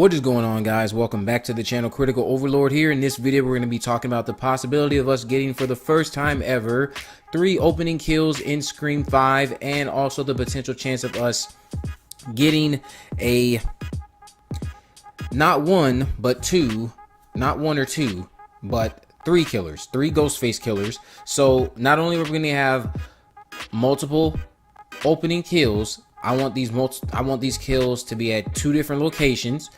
What is going on, guys? Welcome back to the channel. Critical Overlord here. In this video, we're going to be talking about the possibility of us getting, for the first time ever, 3 opening kills in Scream 5, and also the potential chance of us getting a not one or two, but 3 killers, 3 ghostface killers. So not only are we going to have multiple opening kills, I want these kills to be at 2 different locations,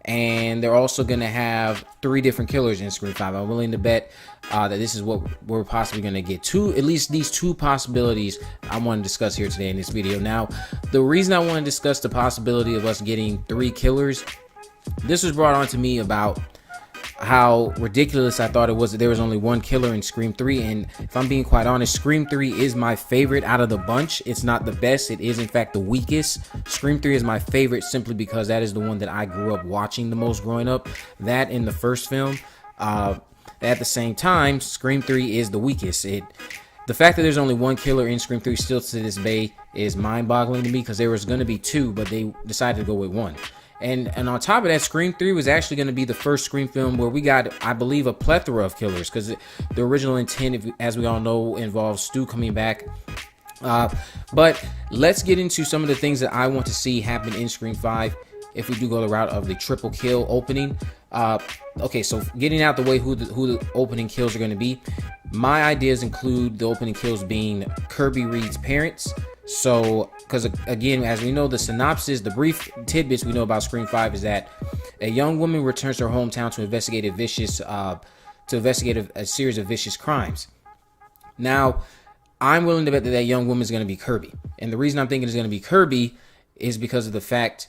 and they're also going to have 3 different killers in Scream 5. I'm willing to bet that this is what we're possibly going to get. At least these 2 possibilities I want to discuss here today in this video. Now, the reason I want to discuss the possibility of us getting 3 killers, this was brought on to me about how ridiculous I thought it was that there was only 1 killer in Scream 3. And if I'm being quite honest, Scream 3 is my favorite out of the bunch. It's not the best. It is in fact the weakest. Scream 3 is my favorite simply because that is the one that I grew up watching the most growing up. That in the first film. At the same time, Scream 3 is the weakest. The fact that there's only 1 killer in Scream 3 still to this day is mind-boggling to me, because there was going to be 2, but they decided to go with 1. And on top of that, Scream 3 was actually going to be the first Scream film where we got, I believe, a plethora of killers, because the original intent, as we all know, involves Stu coming back. But let's get into some of the things that I want to see happen in Scream 5 if we do go the route of the triple kill opening. Okay, so getting out the way who the opening kills are going to be. My ideas include the opening kills being Kirby Reed's parents. So, because again, as we know, the synopsis, the brief tidbits we know about Scream 5 is that a young woman returns to her hometown to investigate a series of vicious crimes. Now, I'm willing to bet that that young woman is going to be Kirby, and the reason I'm thinking it's going to be Kirby is because of the fact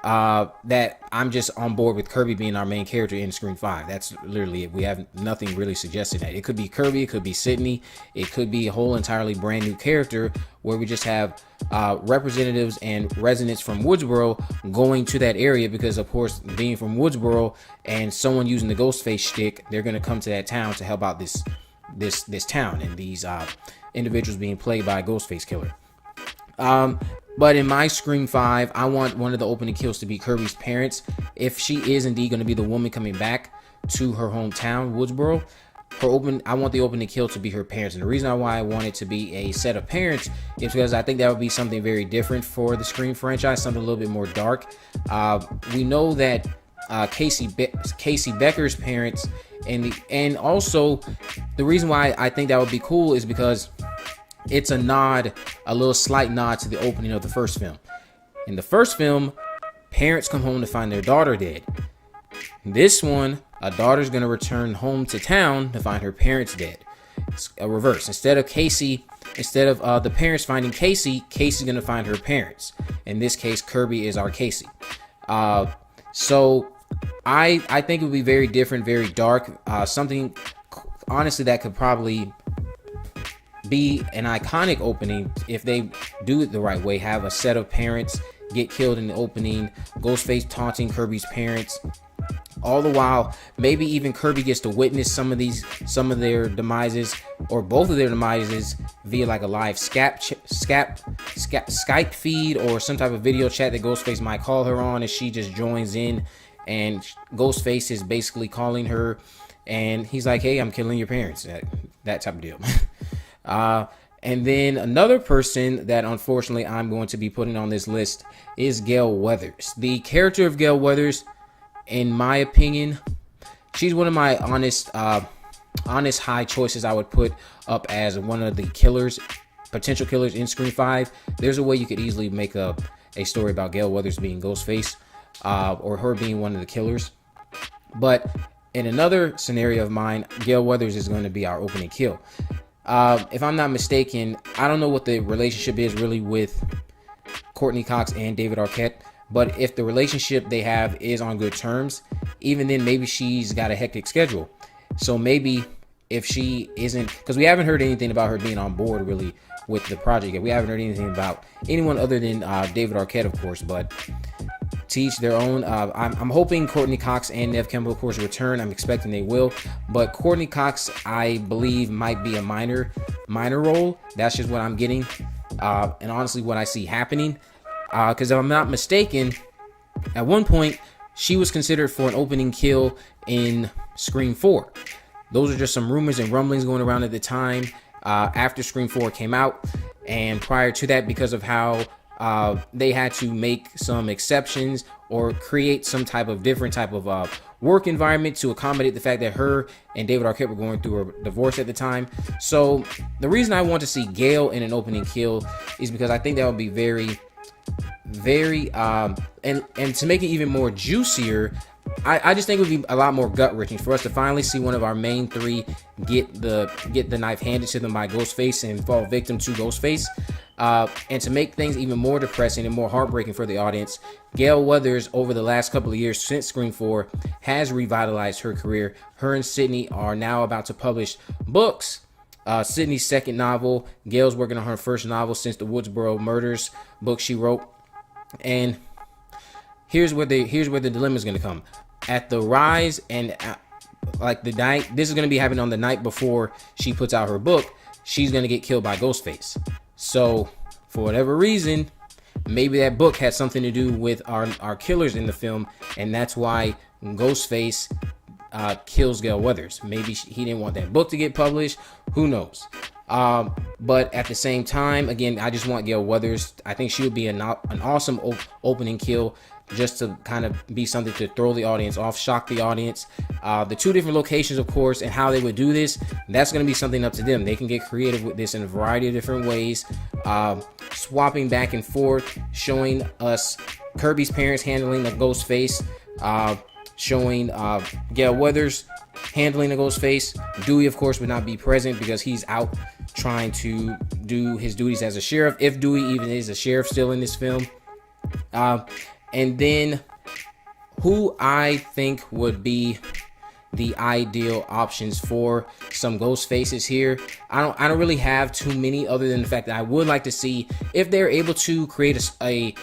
that I'm just on board with Kirby being our main character in Scream 5. That's literally it. We have nothing really suggesting that. It could be Kirby, it could be Sidney, it could be a whole entirely brand new character where we just have representatives and residents from Woodsboro going to that area, because of course, being from Woodsboro and someone using the Ghostface shtick, they're going to come to that town to help out this town and these individuals being played by a Ghostface killer. But in my Scream 5, I want one of the opening kills to be Kirby's parents. If she is indeed going to be the woman coming back to her hometown, Woodsboro, I want the opening kill to be her parents. And the reason why I want it to be a set of parents is because I think that would be something very different for the Scream franchise, something a little bit more dark. We know that Casey Becker's parents, and also the reason why I think that would be cool is because it's a little slight nod to the opening of the first film. In the first film, parents come home to find their daughter dead. In this one, a daughter's going to return home to town to find her parents dead. It's a reverse. Instead of the parents finding Casey, Casey's going to find her parents. In this case, Kirby is our Casey. So I think it would be very different, very dark. Something, honestly, that could probably be an iconic opening if they do it the right way. Have a set of parents get killed in the opening, Ghostface taunting Kirby's parents, all the while maybe even Kirby gets to witness some of their demises, or both of their demises, via like a live Skype feed or some type of video chat that Ghostface might call her on, and she just joins in, and Ghostface is basically calling her and he's like, hey, I'm killing your parents, that type of deal. And then another person that unfortunately I'm going to be putting on this list is Gale Weathers. The character of Gale Weathers, in my opinion, she's one of my honest high choices. I would put up as one of the potential killers in Scream 5. There's a way you could easily make a story about Gale Weathers being Ghostface, or her being one of the killers. But in another scenario of mine, Gale Weathers is going to be our opening kill. If I'm not mistaken, I don't know what the relationship is really with Courteney Cox and David Arquette, but if the relationship they have is on good terms, even then maybe she's got a hectic schedule. So maybe if she isn't, because we haven't heard anything about her being on board really with the project yet. We haven't heard anything about anyone other than David Arquette, of course, but to each their own. I'm hoping Courteney Cox and Neve Campbell, of course, return. I'm expecting they will, but Courteney Cox, I believe, might be a minor role. That's just what I'm getting, and honestly what I see happening, because if I'm not mistaken, at one point she was considered for an opening kill in Scream 4. Those are just some rumors and rumblings going around at the time after Scream 4 came out. And prior to that, because of how they had to make some exceptions or create some type of different type of work environment to accommodate the fact that her and David Arquette were going through a divorce at the time. So the reason I want to see Gale in an opening kill is because I think that would be very and to make it even more juicier, I just think it would be a lot more gut wrenching for us to finally see one of our main three get the knife handed to them by Ghostface and fall victim to Ghostface. And to make things even more depressing and more heartbreaking for the audience, Gale Weathers, over the last couple of years since Scream 4, has revitalized her career. Her and Sidney are now about to publish books. Sidney's second novel. Gale's working on her first novel since the Woodsboro Murders book she wrote. And here's where the dilemma is going to come. At the rise and like the night, this is going to be happening on the night before she puts out her book. She's going to get killed by Ghostface. So for whatever reason, maybe that book had something to do with our killers in the film, and that's why Ghostface kills Gale Weathers. Maybe he didn't want that book to get published. Who knows? But at the same time, again, I just want Gale Weathers. I think she would be an awesome opening kill, just to kind of be something to throw the audience off, shock the audience. The two different locations, of course, and how they would do this, that's going to be something up to them. They can get creative with this in a variety of different ways, swapping back and forth, showing us Kirby's parents handling the Ghostface, showing Gale Weathers handling the Ghostface. Dewey, of course, would not be present because he's out trying to do his duties as a sheriff, if Dewey even is a sheriff still in this film. And then who I think would be the ideal options for some ghost faces here. I don't really have too many, other than the fact that I would like to see if they're able to create a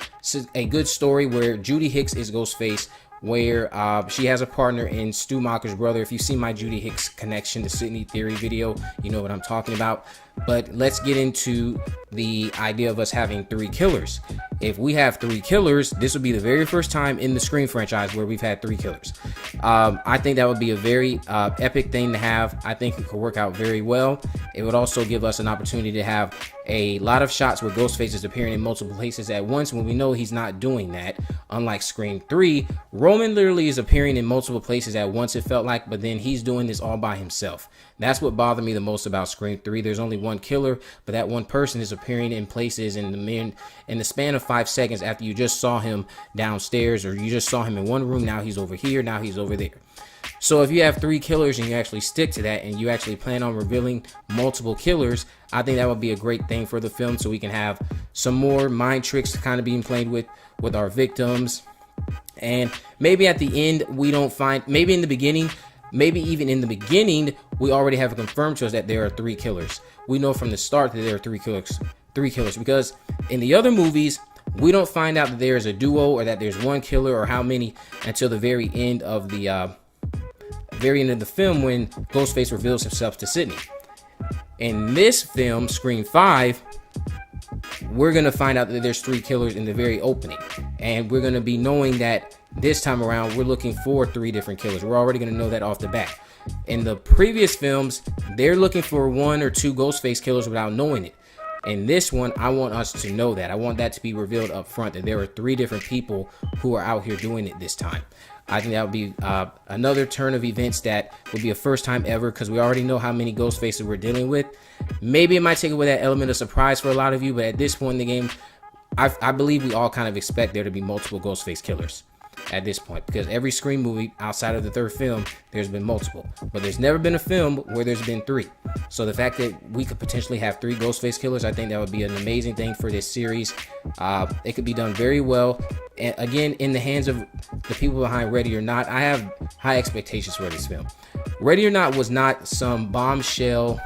good story where Judy Hicks is Ghostface, where she has a partner in Stu Macher's brother. If you've seen my Judy Hicks connection to Sidney theory video, you know what I'm talking about. But let's get into the idea of us having three killers. If we have three killers, this would be the very first time in the Scream franchise where we've had three killers. I think that would be a very epic thing to have. I think it could work out very well. It would also give us an opportunity to have a lot of shots where Ghostface is appearing in multiple places at once, when we know he's not doing that. Unlike Scream 3, Roman literally is appearing in multiple places at once, it felt like, but then he's doing this all by himself. That's what bothered me the most about Scream 3. There's only one killer, but that one person is appearing in places in the span of 5 seconds after you just saw him downstairs, or you just saw him in one room. Now he's over here, now he's over there. So if you have three killers and you actually stick to that, and you actually plan on revealing multiple killers, I think that would be a great thing for the film, so we can have some more mind tricks kind of being played with our victims. And maybe at the end we don't find, maybe even in the beginning, we already have it confirmed to us that there are three killers. We know from the start that there are three killers, because in the other movies, we don't find out that there is a duo or that there's one killer or how many until the very end of the film, when Ghostface reveals himself to Sidney. In this film, Scream 5, we're going to find out that there's three killers in the very opening. And we're going to be knowing that this time around, we're looking for three different killers. We're already going to know that off the bat. In the previous films, they're looking for one or two Ghostface killers without knowing it. In this one, I want us to know that. I want that to be revealed up front, that there are three different people who are out here doing it this time. I think that would be another turn of events that would be a first time ever, because we already know how many ghost faces we're dealing with. Maybe it might take away that element of surprise for a lot of you, but at this point in the game, I believe we all kind of expect there to be multiple Ghostface killers at this point, because every Scream movie outside of the third film, there's been multiple, but there's never been a film where there's been three. So the fact that we could potentially have three Ghostface killers, I think that would be an amazing thing for this series. It could be done very well, and again, in the hands of the people behind Ready or Not. I have high expectations for this film. Ready or Not was not some bombshell,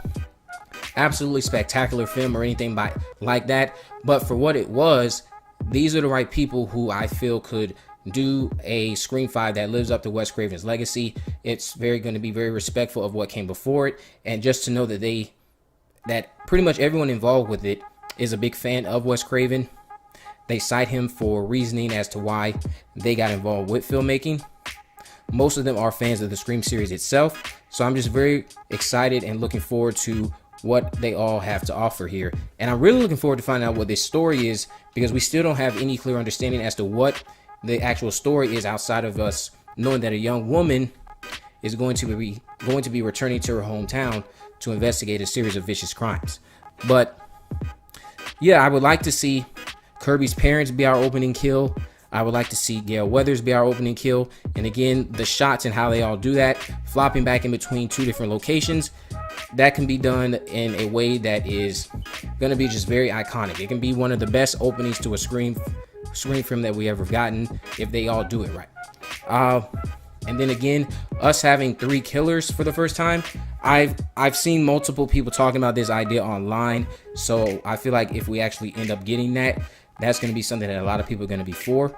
absolutely spectacular film or anything like that, but for what it was, these are the right people who I feel could do a Scream 5 that lives up to Wes Craven's legacy. It's going to be very respectful of what came before it, and just to know that pretty much everyone involved with it is a big fan of Wes Craven, they cite him for reasoning as to why they got involved with filmmaking. Most of them are fans of the Scream series itself. So I'm just very excited and looking forward to what they all have to offer here. And I'm really looking forward to finding out what this story is, because we still don't have any clear understanding as to what the actual story is, outside of us knowing that a young woman is going to be returning to her hometown to investigate a series of vicious crimes. But yeah, I would like to see Kirby's parents be our opening kill. I would like to see Gale Weathers be our opening kill. And again, the shots and how they all do that, flopping back in between two different locations, that can be done in a way that is going to be just very iconic. It can be one of the best openings to a Scream film that we ever gotten if they all do it right. And then again, us having 3 killers for the first time, I've seen multiple people talking about this idea online. So I feel like if we actually end up getting that, that's going to be something that a lot of people are going to be for.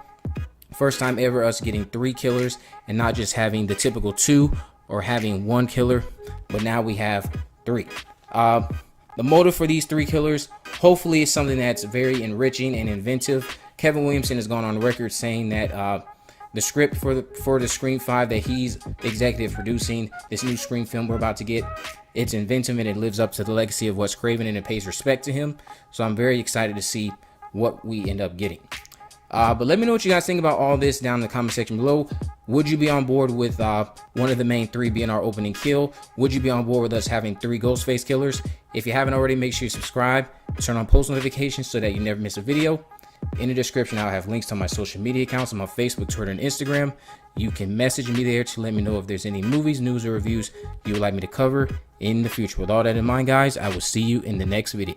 First time ever us getting 3 killers and not just having the typical 2 or having 1 killer, but now we have 3. The motive for these 3 killers hopefully is something that's very enriching and inventive. Kevin Williamson has gone on record saying that the script for the Scream 5 that he's executive producing, this new Scream film we're about to get, it's inventive and it lives up to the legacy of Wes Craven and it pays respect to him. So I'm very excited to see what we end up getting. But let me know what you guys think about all this down in the comment section below. Would you be on board with one of the main 3 being our opening kill? Would you be on board with us having 3 Ghostface killers? If you haven't already, make sure you subscribe, turn on post notifications so that you never miss a video. In the description, I'll have links to my social media accounts on my Facebook, Twitter, and Instagram. You can message me there to let me know if there's any movies, news, or reviews you would like me to cover in the future. With all that in mind, guys, I will see you in the next video.